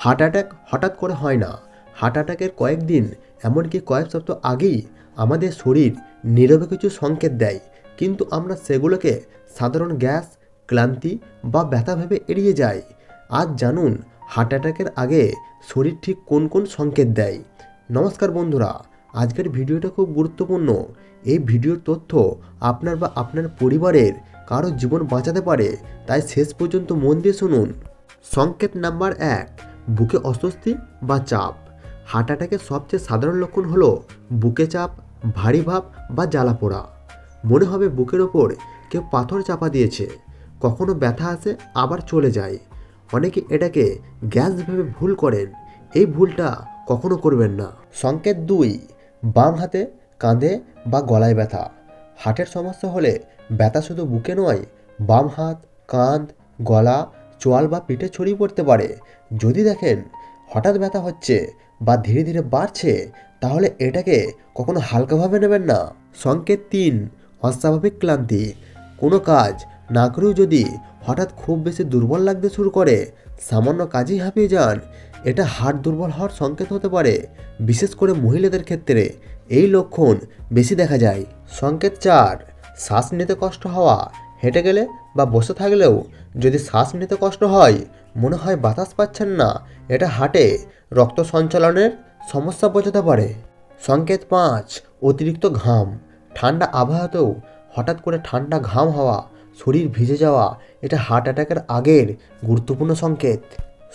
Heart attack হঠাৎ করে হয় না। হার্ট অ্যাটাকের কয়েকদিন এমনকি কয়েক সপ্তাহ আগেই আমাদের শরীর নীরবে কিছু সংকেত দেয়, কিন্তু আমরা সেগুলোকে সাধারণ গ্যাস, ক্লান্তি বা ব্যথা ভেবে এড়িয়ে যাই। আজ জানুন হার্ট অ্যাটাকের আগে শরীর ঠিক কোন কোন সংকেত দেয়। নমস্কার বন্ধুরা, আজকের ভিডিওটা খুব গুরুত্বপূর্ণ। এই ভিডিওর তথ্য আপনার বা আপনার পরিবারের কারো জীবন বাঁচাতে পারে, তাই শেষ পর্যন্ত মন দিয়ে শুনুন। সংকেত নাম্বার 1, বুকে অস্বস্তি বা চাপ। হার্ট অ্যাটাকের সবচেয়ে সাধারণ লক্ষণ হলো বুকে চাপ, ভারী ভাব বা জ্বালা পোড়া। মনে হবে বুকের ওপর কেউ পাথর চাপা দিয়েছে। কখনো ব্যথা আসে আবার চলে যায়। অনেকে এটাকে গ্যাস ভেবে ভুল করেন। এই ভুলটা কখনো করবেন না। সংকেত 2, বাম হাতে, কাঁধে বা গলায় ব্যথা। হার্টের সমস্যা হলে ব্যথা শুধু বুকে নয়, বাম হাত, কাঁধ, গলা, চোয়াল বা পিঠে ছড়িয়ে পড়তে পারে। যদি দেখেন হঠাৎ ব্যথা হচ্ছে বা ধীরে ধীরে বাড়ছে, তাহলে এটাকে কখনো হালকাভাবে নেবেন না। সংকেত 3, অস্বাভাবিক ক্লান্তি। কোনো কাজ না করেও যদি হঠাৎ খুব বেশি দুর্বল লাগতে শুরু করে, সামান্য কাজেই হাঁপিয়ে যান, এটা হার্ট দুর্বল হওয়ার সংকেত হতে পারে। বিশেষ করে মহিলাদের ক্ষেত্রে এই লক্ষণ বেশি দেখা যায়। সংকেত 4, শ্বাস নিতে কষ্ট হওয়া। হেঁটে গেলে বা বসে থাকলেও যদি শ্বাস নিতে কষ্ট হয়, মনে হয় বাতাস পাচ্ছেন না, এটা হার্টে রক্ত সঞ্চালনের সমস্যা বোঝাতে পারে। সংকেত 5, অতিরিক্ত ঘাম। ঠান্ডা আবহাওয়াতেও হঠাৎ করে ঠান্ডা ঘাম হওয়া, শরীর ভিজে যাওয়া, এটা হার্ট অ্যাটাকের আগের গুরুত্বপূর্ণ সংকেত।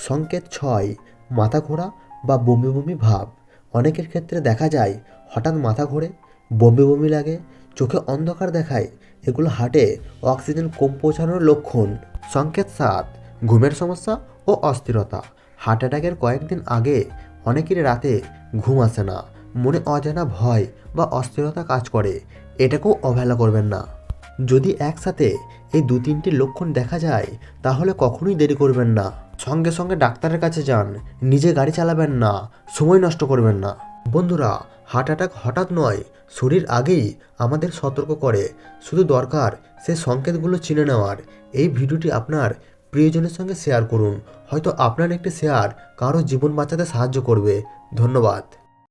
সংকেত 6, মাথা ঘোরা বা বমি বমি ভাব। অনেকের ক্ষেত্রে দেখা যায় হঠাৎ মাথা ঘোরে, বমি বমি লাগে, চোখে অন্ধকার দেখায়। এগুলো হার্টে অক্সিজেন কম পৌঁছানোর লক্ষণ। সংকেত 7, ঘুমের সমস্যা ও অস্থিরতা। হার্ট অ্যাটাকের কয়েকদিন আগে অনেকেরই রাতে ঘুম আসে না, মনে অজানা ভয় বা অস্থিরতা কাজ করে। এটাকেও অবহেলা করবেন না। যদি একসাথে এই 2-3টি লক্ষণ দেখা যায়, তাহলে কখনোই দেরি করবেন না। সঙ্গে সঙ্গে ডাক্তারের কাছে যান। নিজে গাড়ি চালাবেন না, সময় নষ্ট করবেন না। বন্ধুরা, হার্ট অ্যাটাক হঠাৎ নয়, শরীর আগেই আমাদের সতর্ক করে। শুধু দরকার সেই সংকেতগুলো চিনে নেওয়ার। এই ভিডিওটি আপনার প্রিয়জনের সঙ্গে শেয়ার করুন। হয়তো আপনার একটি শেয়ার কারো জীবন বাঁচাতে সাহায্য করবে। ধন্যবাদ।